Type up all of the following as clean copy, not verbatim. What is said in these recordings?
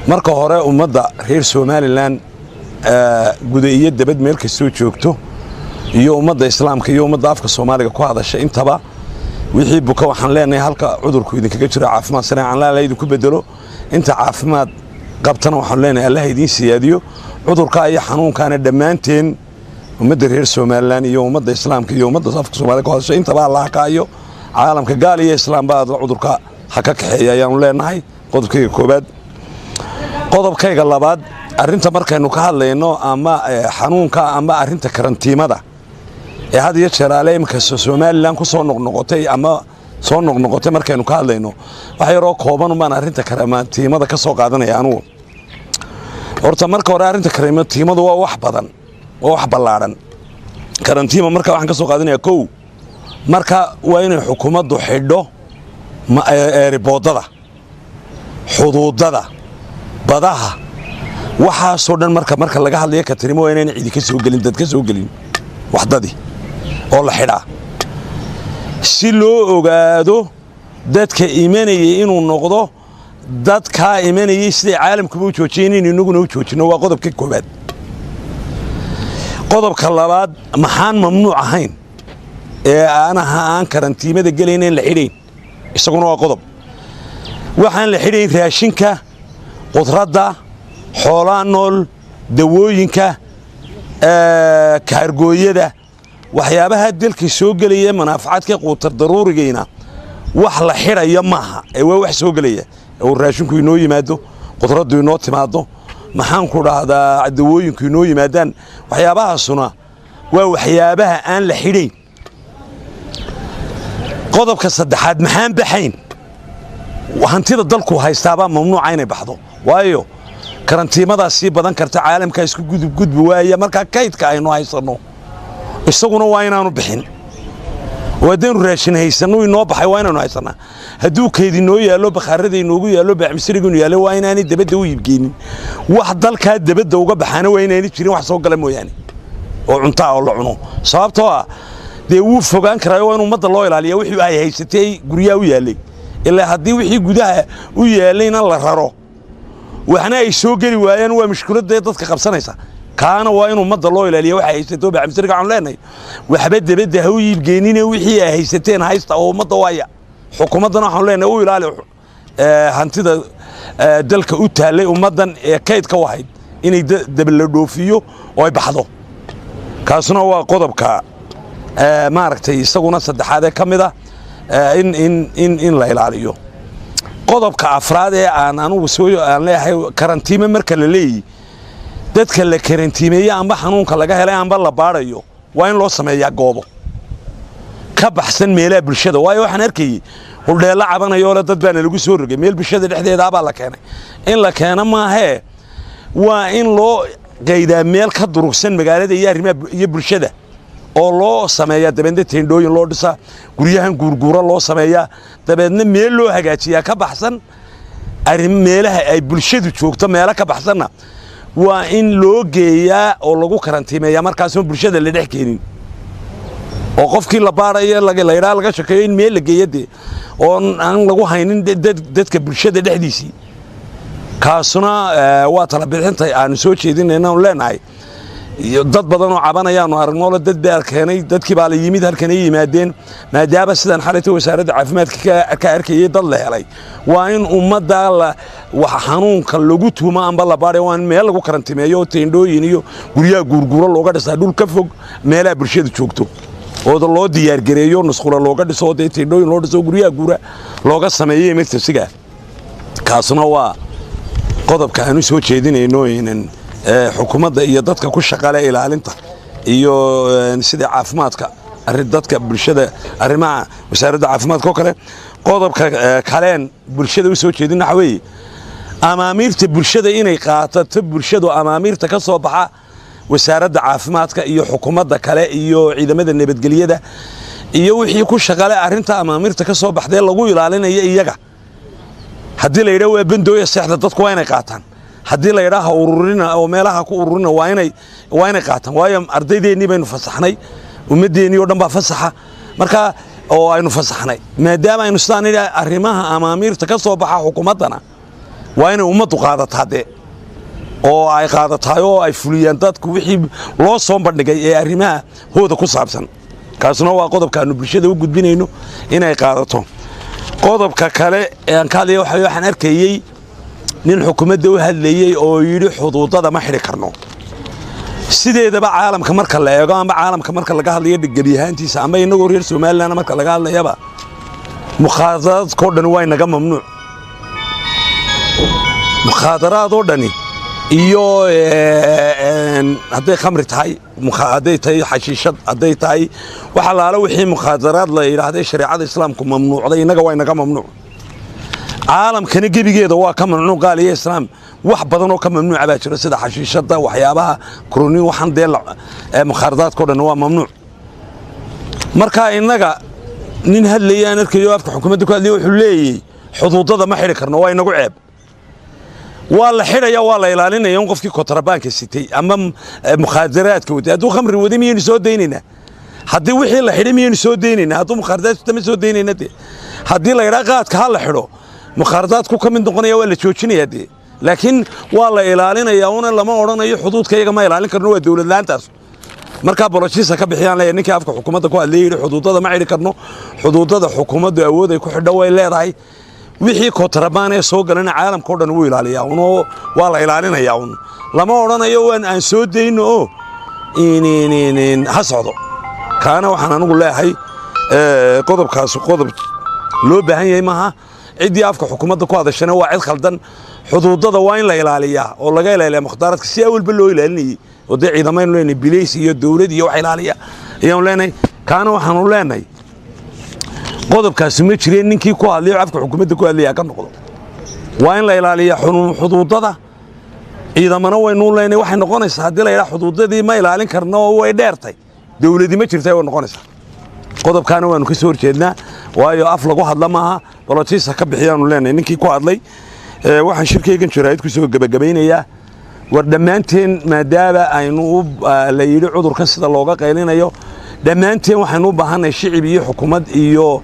marka hore ummadda reer Somaliland gudahiye dabad meel ka soo joogto iyo ummadda islaamka iyo ummadda afka Soomaaliga ku hadashay intaba wixii buka waxaan leenahay halka cudurku idinkaga jira caafimaad saraan la idinku bedelo inta caafimaad qabtana waxaan leenahay Allah idin siyaadiyo cudurka ay xanuunkaana dhamaanteen ummadda reer Somaliland iyo ummadda islaamka iyo ummadda afka Soomaaliga ku hadashay intaba Allah ka iyo caalamka gaal iyo islaam baad cudurka haka kaxeeya ayaan leenahay qodobkayga koobaad qodobkayga labaad arinta markaynu ka hadlayno ama xanuunka ama arinta karantiimada ee had iyo jeer aleemka Somaliland ku soo noqnoqotay ama soo noqnoqotay markaynu ka hadlayno wax yar oo kooban uma arinta karantiimada ka soo qaadanaya anu horta marka hore arinta karantiimada waa wax badan oo wax ballaaran karantiima marka waxaan ka soo qaadanaya koow marka waa inay xukuumaddu xidho riboodada xuduudada badaha waxa soo dhan marka laga hadlayo ka tirimo inay cidi ka soo galin dad ka soo galin waxdadii oo la xidhaa si loo ogaado dadka iimanayay inuu noqdo dadka iimanayay sida caalamku u joojinayeen inaguna u joojino waa qodobka koobaad qodobka labaad maxaan mamnuuc ahayn ee aan karantiimada galeyneen la xidhayn isaguna waa qodob waxaan la xidhayn raashinka qudradda xoolaha nool dawooyinka kaargooyada waxyaabaha dalka soo galaya manaafacaadka quutar daruurigeena wax la xidhayo maaha ee waa wax soo galaya oo raashinku inoo yimaado qudraddu inoo timaado maxaan ku dhahdaa dawooyinku inoo yimaadaan waxyaabahaasuna waa waxyaabaha aan la xidhayn qodobka saddexaad maxaan baxayn hantida dalku haystaaba mamnuuca inay baxdo waayo karantiimadaas si badan karta caalamka isku gudub waaya marka kaydka aynu haysano isaguna waa inaanu bixin wadeen raashin haysano inoo baxay waa inaanu haysanaa haduu kayd inoo yaalo bakhaarada inoogu yaalo baaxmisrigu yaalo waa inaanay dabada u iibgeenin wax dalka dabada uga baxana waa inaanay jirin wax soo gala mooyaane oo cunta oo la cuno sababtoo ah de wuu fogaan karayo waa in ummadda loo ilaaliyo wixii ay haysatay guriga u yaalay ilaa haddii wixii gudaha u yaalayna la raro waxna ay soo gali waayeen waa mushkiladda dadka qabsanaysa kaana waa in ummadda loo ilaaliyo waxa haysato baaxmisriga aan leenahay waxba dabada ha u iibgeenin wixii ay haysateen haysta oo ummadda waaya xukuumadana waxaan leenahay u ilaali hantida dalka u taalay ummadan ee kaydka wahayd inay dabla dhoofiyo oo ay baxdo kaasuna waa qodobka maaragtay isaguna saddexaad ee kamida in la ilaaliyo qodobka afraad ee anugu soo aan leeyahay karantiime marka la leeyahay dadka la karantiimeeyay amba xanuunka laga helay amba la baarayo waa in loo sameeyaa goobo ka baxsan meelaha bulshada waayo waxaan arkay hurdheela cabanayo dad baan lagu soo rogay meel bulshada dhexdeeda baa la keenay in la keena maahe waa in loo qeydaa meel ka durugsan magaalada iyo arrimaha iyo bulshada oo loo sameeyaa dabeedna teendhooyin loo dhisa guryahan guurguura loo sameeyaa dabeedna meel loo hagaajiyaa ka baxsan arrin meelaha ay bulshadu joogto meelo ka baxsanna waa in loo geeyaa oo lagu karantiimeeyaa markaas bulshada la dhex keenin oo qofkii la baarayo laga shakeeyo in meel la geeyade oo aan lagu haynin dadka bulshada dhexdiisii kaasuna waa tala bixintay aan soo jeedinayna leenahay dad badan oo cabanayaan aragno dad baa keenay dadkii baa la yimid halkan ay yimaadeen maadaama sidaan xalayta wasaaradda caafimaadka ka arkayay dad la helay waa in ummadda wax xanuunka lagu tuuma amba la baaray waa in meel lagu karantimeeyo teendhooyin iyo guryaha guurguura looga dhisaa dhul ka fog meelaha bulshada joogto oo loo diyaar gareeyo nusqula looga dhiso teendhooyin loo dhiso guryaha guura looga sameeyo emergency-ga kaasuna waa qodobka aanu soo jeedinayno inaan xukuumadda iyo dadka ku shaqaale ilaalinta iyo sida caafimaadka dadka bulshada arrimaha wasaaradda caafimaadka oo kale qodobka kaleen bulshada u soo jeedina waxa weeye amaamiirta bulshada inay qaatato bulshadu amaamiirta ka soo baxa wasaaradda caafimaadka iyo xukuumadda kale iyo ciidamada nabadgelyada iyo wixii ku shaqaale arrinta amaamiirta ka soo baxday lagu ilaalinayo iyaga haddii la yiraahdo waa bandooya saxda dadku waa inay qaataan haddii la yiraahdo ururina oo meelaha ku ururina waa inay qaataan waayo ardaydeennii baynu fasaxnay ummadeennii oo dhan baa fasaxa marka oo aynu fasaxnay maadaama aynu sidaan arrimaha amaamiirta ka soo baxa xukuumaddana waa inay ummaddu qaadataa dee oo ay qaadataay oo ay fuliyaan dadku wixii loo soo bandhigay ee arrimaha hooda ku saabsan kaasna waa qodobkaanu bulshada u gudbinayno inay qaadato qodobka kale ee aan ka hadlayo waxaan arkayay nin xukuumadda u hadlayay oo yidhi xuduudada ma xidhi karno sideedaba caalamka marka la eego ama caalamka marka laga hadlayo gebi ahaantiisa ama inagoo reer Soomaaliland marka laga hadlayaba mukhaadaraadkoo dhan waa inaga mamnuuc mukhaadaraadoo dhani iyo hadday khamri tahay hadday tahay xashiishad hadday tahay waxa laala wixii mukhaadaraad la yiraahday shariicada islaamku mamnuucday inaga waa inaga mamnuuc caalamkana gebigeeda waa ka mamnuuc qaaliye islaam wax badan oo ka mamnuuc baa jira sida xashiishada waxyaabaha koroni waxan deel mukhaadaraadkoo dhan waa mamnuuc marka inaga nin hadlayaan arkayo afka xukuumadda ku hadlay wuxuu leeyahay xuduudada ma xiri karno waa inagu ceeb waa la xidhaya waa la ilaalinaya in qofkii kontrabaanka sitay ama mukhaadaraadka wadi hadduu khamri wadi miyaynu soo daynayna haddii wixii la xidhay miyaynu soo daynayna hadduu mukhaadaraadka ma soo daynayna de haddii la yidhaa qaadka ha la xidho mukhaadaraadku ka mid noqonaya waa la joojinaya de laakiin waa la ilaalinaya una lama odhanayo xuduudka iyaga ma ilaalin karno waa dawlad la'aantaas marka boloshiisa ka bixiyaan leeyahay ninkii afka xukuumadda ku hadlayay xuduudada ma xidhi karno xuduudada xukuumaddu awood ay ku xidho way leedahay wixii kontrabaan ee soo galana caalamka oo dhan wuu ilaaliyaa waa la ilaalinayaa lama odhanayo aan soo dayno oo ha socdo kaana waxaan anigu leeyahay qodobkaas qodob loo baahan yahay maaha ciddii afka xukuumadda ku hadashana waa cid khaldan xuduudada waa in la ilaaliyaa oo laga ilaaliyaa mukhtaaraadka si awalba loo ilaalinayay oo dee ciidamaynu leenahay bileys iyo dawlad iyo wax ilaaliya ayaanu leenahay kaana waxaanu leenahay qodobkaasi ma jireen ninkii ku hadlayo afka xukuumadda ku hadlaya ka noqdo waa in la ilaaliyaa xuduudada ciidamana waynu leenahay waxay noqonaysaa haddii la yidhaa xuduudadii ma ilaalin karno oo way dheertay dawladii ma jirtay way noqonaysaa qodobkaana waanu ka soo horjeednaa waayo af lagu hadla maaha boloshiisa ka bixiyaanu leenahay ninkii ku hadlay waxaan shirkaygan jiraayid ku soo gabagabaynayaa war dhammaanteen maadaama aynu la yidhi cudurkan sida looga qaylinayo dhammaanteen waxaynu u baahannahay shicib iyo xukuumad iyo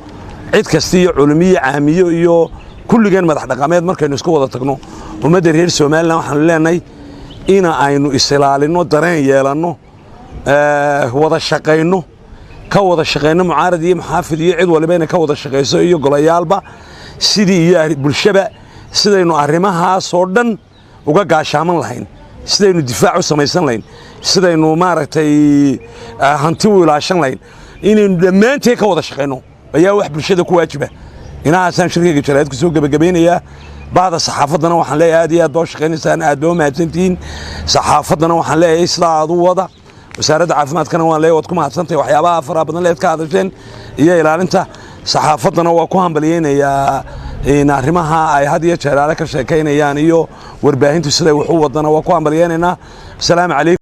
cid kasta iyo culimiyo caamiyo iyo kulligeen madax dhaqameed markaynu isku wada tagno ummadda reer Soomaaliland waxaanu leenahay in aynu isilaalino dareen yeelanno wada shaqayno ka wada shaqayno mucaarad iyo muxaafid iyo cid waliba inay ka wada shaqayso iyo golayaalba sidii iyo bulshaba sidaynu arrimahaas oo dhan uga gaashaaman lahayn sidaynu difaac u samaysan lahayn sidaynu maaragtay hanti u ilaashan lahayn inaynu dhammaanteen ka wada shaqayno ayaa wax bulshada ku waajiba inaasaan shirkayga jaraa'id ku soo gabagabeynayaa بعد الصحافة أنا وحنا لا هذه أدوش خلينا أنا أدوم معتنتين صحافة أنا وحنا لا إسلا عضو وضع وسارد عفمات كانوا وحنا لا وتكون معتنتي وحيا بقى فرابنا لا يتكاد عشان إيه إلى أنت صحافة أنا وكوهم بليين يا نعرمها أي هذه شرارة كشكين يعني يو وربعين تسلا وحوضنا وكوهم بليين هنا السلام عليكم.